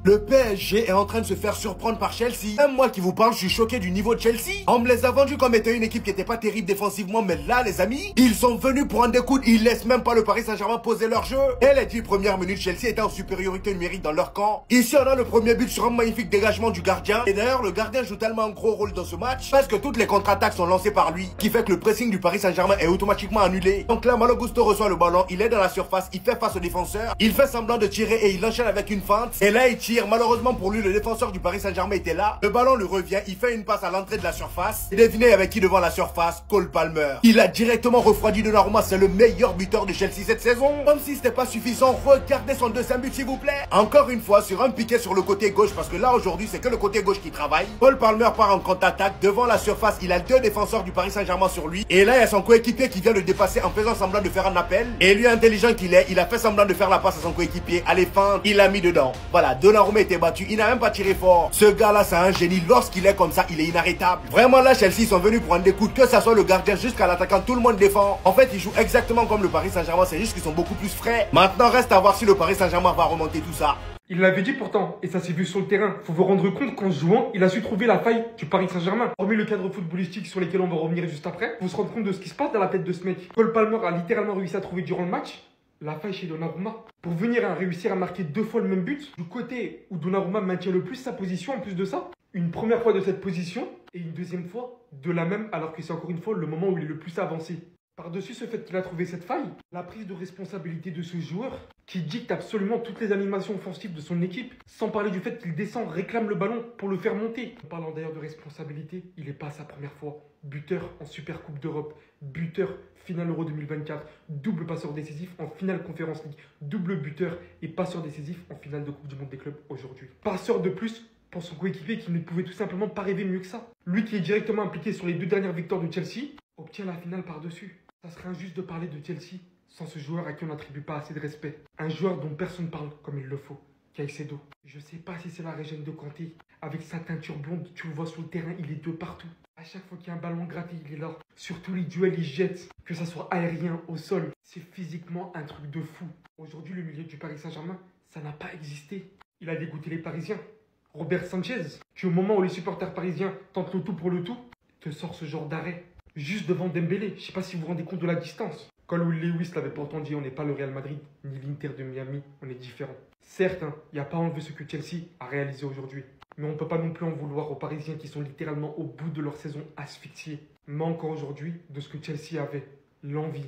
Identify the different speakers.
Speaker 1: Le PSG est en train de se faire surprendre par Chelsea. Même moi qui vous parle, je suis choqué du niveau de Chelsea. On me les a vendus comme étant une équipe qui n'était pas terrible défensivement, mais là, les amis, ils sont venus pour un des coudes. Ils laissent même pas le Paris Saint-Germain poser leur jeu. Et les 10 premières minutes, Chelsea était en supériorité numérique dans leur camp. Ici, on a le premier but sur un magnifique dégagement du gardien. Et d'ailleurs, le gardien joue tellement un gros rôle dans ce match parce que toutes les contre-attaques sont lancées par lui, qui fait que le pressing du Paris Saint-Germain est automatiquement annulé. Donc là, Malo Gusto reçoit le ballon, il est dans la surface, il fait face au défenseur, il fait semblant de tirer et il enchaîne avec une feinte. Et là, il tire. Malheureusement pour lui, le défenseur du Paris Saint-Germain était là. Le ballon lui revient, il fait une passe à l'entrée de la surface. Et devinez avec qui devant la surface? Cole Palmer. Il a directement refroidi Donnarumma, c'est le meilleur buteur de Chelsea cette saison. Comme si c'était pas suffisant, regardez son deuxième but s'il vous plaît. Encore une fois, sur un piqué sur le côté gauche, parce que là aujourd'hui c'est que le côté gauche qui travaille. Cole Palmer part en contre-attaque, devant la surface, il a deux défenseurs du Paris Saint-Germain sur lui. Et là, il y a son coéquipier qui vient le dépasser en faisant semblant de faire un appel. Et lui, intelligent qu'il est, il a fait semblant de faire la passe à son coéquipier. Allez, feinte, il l'a mis dedans. Voilà, Donnarumma était battu, il n'a même pas tiré fort. Ce gars-là, c'est un génie. Lorsqu'il est comme ça, il est inarrêtable. Vraiment là, Chelsea sont venus prendre des coups, que ça soit le gardien jusqu'à l'attaquant, tout le monde défend. En fait, ils jouent exactement comme le Paris Saint-Germain, c'est juste qu'ils sont beaucoup plus frais. Maintenant, reste à voir si le Paris Saint-Germain va remonter tout ça.
Speaker 2: Il l'avait dit pourtant, et ça s'est vu sur le terrain. Faut vous rendre compte qu'en jouant, il a su trouver la faille du Paris Saint-Germain. Hormis le cadre footballistique sur lequel on va revenir juste après, faut se rendre compte de ce qui se passe dans la tête de ce mec. Cole Palmer a littéralement réussi à trouver durant le match la faille chez Donnarumma. Pour venir à réussir à marquer 2 fois le même but, du côté où Donnarumma maintient le plus sa position, en plus de ça, une première fois de cette position et une deuxième fois de la même, alors que c'est encore une fois le moment où il est le plus avancé. Par-dessus ce fait qu'il a trouvé cette faille, la prise de responsabilité de ce joueur qui dicte absolument toutes les animations offensives de son équipe, sans parler du fait qu'il descend, réclame le ballon pour le faire monter. En parlant d'ailleurs de responsabilité, il n'est pas à sa première fois. Buteur en Super Coupe d'Europe, buteur finale Euro 2024, double passeur décisif en finale Conférence League, double buteur et passeur décisif en finale de Coupe du Monde des clubs aujourd'hui. Passeur de plus pour son coéquipier qui ne pouvait tout simplement pas rêver mieux que ça. Lui qui est directement impliqué sur les 2 dernières victoires de Chelsea, obtient la finale par-dessus. Ça serait injuste de parler de Chelsea sans ce joueur à qui on n'attribue pas assez de respect. Un joueur dont personne ne parle comme il le faut. Caicedo. Je sais pas si c'est la régène de Kanté. Avec sa teinture blonde, tu le vois sur le terrain, il est de partout. À chaque fois qu'il y a un ballon gratté, il est là. Sur tous les duels, il jette. Que ça soit aérien, au sol. C'est physiquement un truc de fou. Aujourd'hui, le milieu du Paris Saint-Germain, ça n'a pas existé. Il a dégoûté les Parisiens. Robert Sanchez, qui au moment où les supporters parisiens tentent le tout pour le tout, te sort ce genre d'arrêt. Juste devant Dembélé, je sais pas si vous vous rendez compte de la distance. Quand Will Lewis l'avait pourtant dit, on n'est pas le Real Madrid, ni l'Inter de Miami, on est différent. Certes, il n'y a pas enlevé ce que Chelsea a réalisé aujourd'hui. Mais on ne peut pas non plus en vouloir aux Parisiens qui sont littéralement au bout de leur saison asphyxiés. Mais encore aujourd'hui, de ce que Chelsea avait, l'envie,